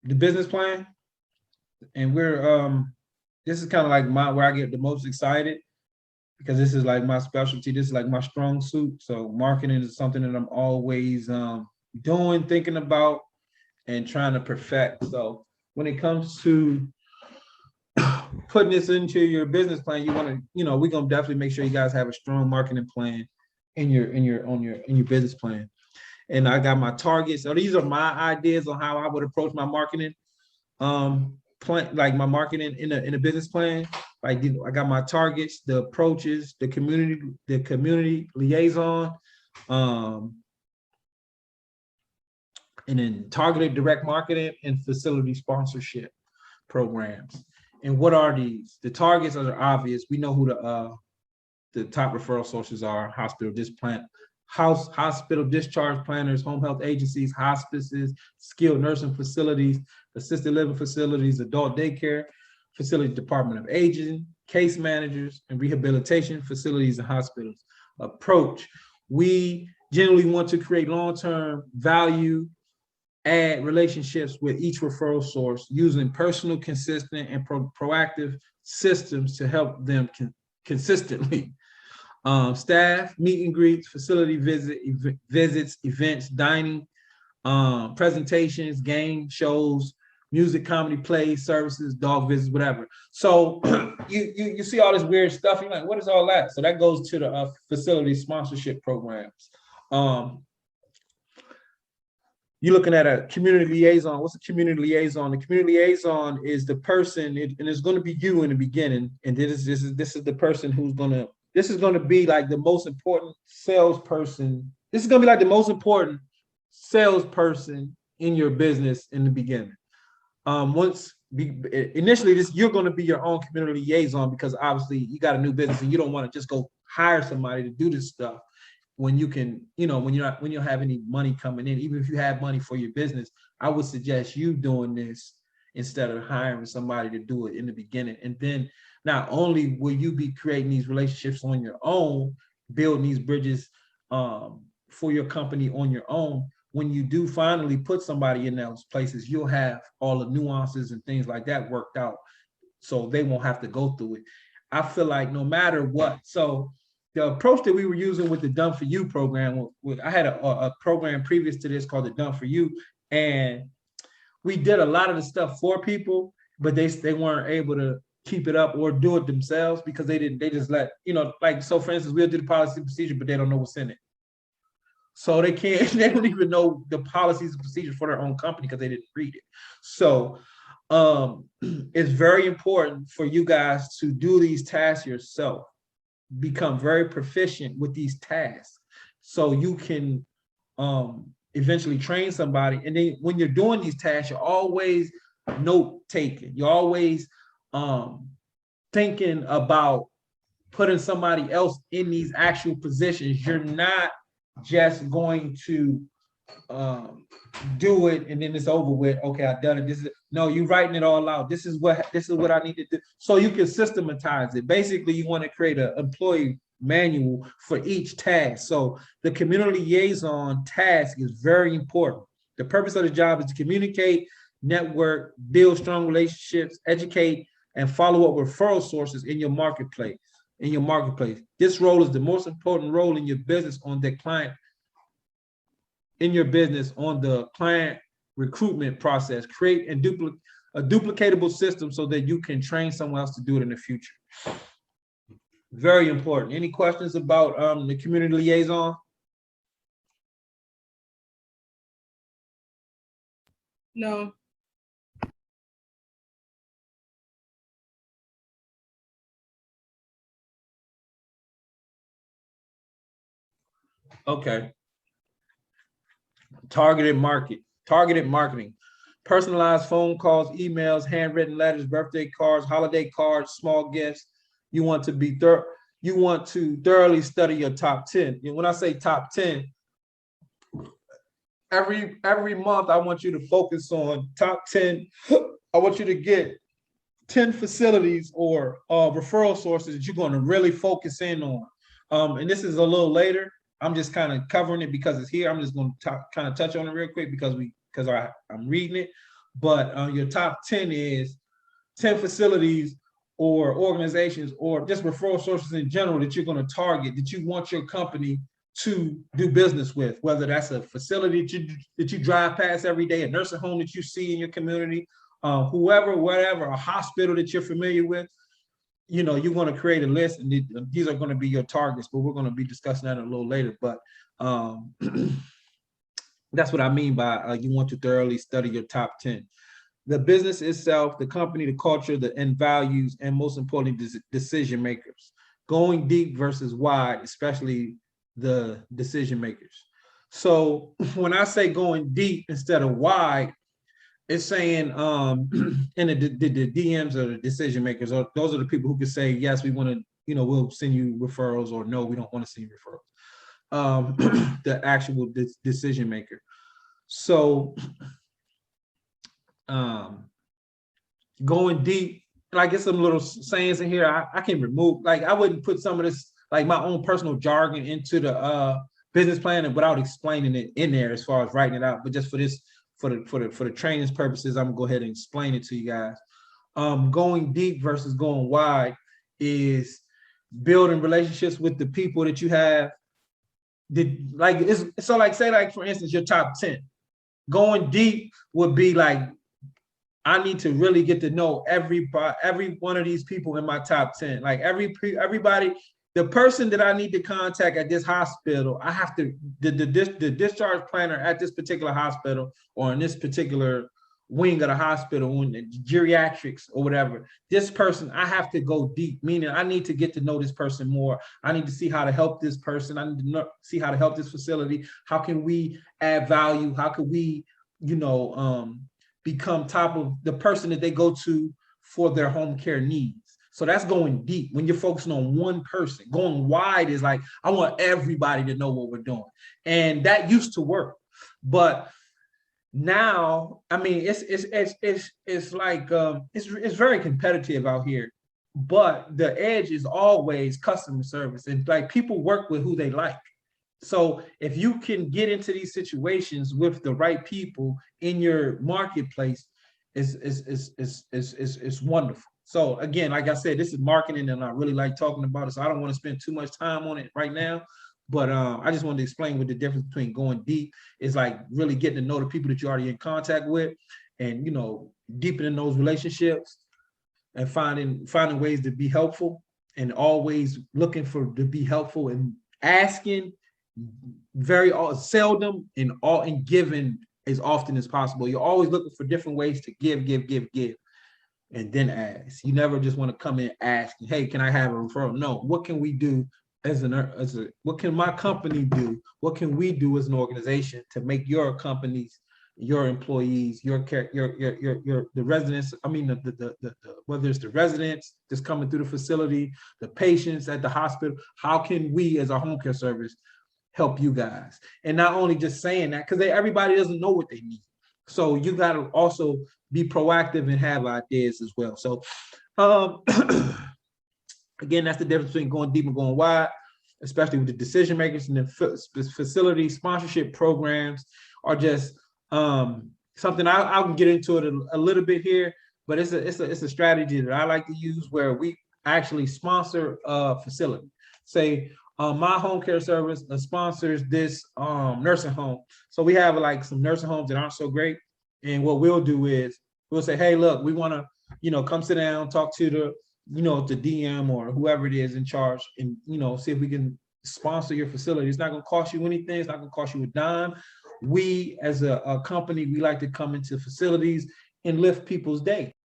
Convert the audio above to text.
the business plan, and we're this is kind of like where I get the most excited because this is like my specialty. This is like my strong suit. So marketing is something that I'm always doing, thinking about, and trying to perfect. So when it comes to putting this into your business plan, you want to, we're gonna definitely make sure you guys have a strong marketing plan in your business plan. And I got my targets. So these are my ideas on how I would approach my marketing plan, like my marketing in a business plan. Like I got my targets, the approaches, the community liaison, and then targeted direct marketing and facility sponsorship programs. And what are these? The targets are obvious. We know who the top referral sources are: hospital discharge planners, home health agencies, hospices, skilled nursing facilities, assisted living facilities, adult daycare facilities, Department of Aging, case managers, and rehabilitation facilities and hospitals. Approach: we generally want to create long-term value add relationships with each referral source using personal, consistent, and proactive systems to help them consistently. Staff, meet and greets, facility visits, events, dining, presentations, game shows, music, comedy, plays, services, dog visits, whatever. So you see all this weird stuff. You're like, what is all that? So that goes to the facility sponsorship programs. You're looking at a community liaison. What's a community liaison? The community liaison is the person, and it's going to be you in the beginning. And this is the person who's this is going to be like the most important salesperson. This is going to be like the most important salesperson in your business in the beginning. Initially, you're going to be your own community liaison because obviously you got a new business and you don't want to just go hire somebody to do this stuff. When you can, when you don't have any money coming in, even if you have money for your business, I would suggest you doing this instead of hiring somebody to do it in the beginning. And then not only will you be creating these relationships on your own, building these bridges for your company on your own, when you do finally put somebody in those places, you'll have all the nuances and things like that worked out so they won't have to go through it. I feel like no matter what, so the approach that we were using with the Done For You program, I had a program previous to this called the Done For You, and we did a lot of the stuff for people, but they weren't able to keep it up or do it themselves because they just let, like, so for instance, we'll do the policy and procedure, but they don't know what's in it. So they don't even know the policies and procedures for their own company because they didn't read it. So it's very important for you guys to do these tasks yourself. Become very proficient with these tasks so you can eventually train somebody. And then when you're doing these tasks, you're always note taking. You're always thinking about putting somebody else in these actual positions. You're not just going to do it and then it's over with. Okay, I've done it. No, you're writing it all out. This is what I need to do. So you can systematize it. Basically, you want to create an employee manual for each task. So the community liaison task is very important. The purpose of the job is to communicate, network, build strong relationships, educate, and follow up referral sources in your marketplace. This role is the most important role in your business on the client recruitment process. Create a duplicatable system so that you can train someone else to do it in the future. Very important. Any questions about the community liaison? No. Okay. Targeted marketing, personalized phone calls, emails, handwritten letters, birthday cards, holiday cards, small gifts. You want to thoroughly study your top 10. And when I say top 10, every month I want you to focus on top 10. I want you to get 10 facilities or referral sources that you're going to really focus in on. And this is a little later. I'm just kind of covering it because it's here. I'm just going to kind of touch on it real quick because I'm reading it. but your top 10 is 10 facilities or organizations or just referral sources in general that you're going to target, that you want your company to do business with, whether that's a facility that you drive past every day, a nursing home that you see in your community, whoever, whatever, a hospital that you're familiar with. You know, you want to create a list, and these are going to be your targets, but we're going to be discussing that a little later. But that's what I mean by you want to thoroughly study your top 10. The business itself, the company, the culture, and values, and most importantly, decision makers. Going deep versus wide, especially the decision makers. So when I say going deep instead of wide, it's saying and the DMs are the decision makers, or those are the people who can say, yes, we want to, you know, we'll send you referrals, or no, we don't want to send you referrals. The actual decision maker. So going deep, and I get some little sayings in here I can remove. Like, I wouldn't put some of this, like my own personal jargon, into the business plan and without explaining it in there as far as writing it out. But just for this, for the training's purposes, I'm gonna go ahead and explain it to you guys. Going deep versus going wide is building relationships with the people that you have. So like, say like, for instance, your top 10. Going deep would be like, I need to really get to know every one of these people in my top 10. Like everybody, the person that I need to contact at this hospital, I have to, the discharge planner at this particular hospital or in this particular wing of the hospital, in the geriatrics or whatever, this person, I have to go deep, meaning I need to get to know this person more. I need to see how to help this person. I need to see how to help this facility. How can we add value? How can we, you know, become top of the person that they go to for their home care needs? So that's going deep when you're focusing on one person. Going wide is like, I want everybody to know what we're doing. And that used to work. But now, I mean, it's like it's very competitive out here, but the edge is always customer service, and like people work with who they like. So if you can get into these situations with the right people in your marketplace, it's wonderful. So again, like I said, this is marketing, and I really like talking about it. So I don't want to spend too much time on it right now. But I just wanted to explain what the difference between going deep is, like really getting to know the people that you're already in contact with, and, you know, deepening those relationships and finding ways to be helpful, and always looking to be helpful and asking very seldom and giving as often as possible. You're always looking for different ways to give, and then ask. You never just want to come in asking, hey, can I have a referral? No, what can we do what can my company do? What can we do as an organization to make your companies, your employees, the residents, I mean, the whether it's the residents that's coming through the facility, the patients at the hospital, how can we as a home care service help you guys? And not only just saying that, because everybody doesn't know what they need. So you got to also be proactive and have ideas as well. So again, that's the difference between going deep and going wide, especially with the decision makers. And the facility sponsorship programs are just something I'll get into it a little bit here, but it's a strategy that I like to use, where we actually sponsor a facility. Say my home care service sponsors this nursing home. So we have like some nursing homes that aren't so great, and what we'll do is we'll say, hey, look, we want to, you know, come sit down, talk to the, you know, the DM or whoever it is in charge, and, you know, see if we can sponsor your facility. It's not going to cost you anything. It's not going to cost you a dime. We, as a company, we like to come into facilities and lift people's day.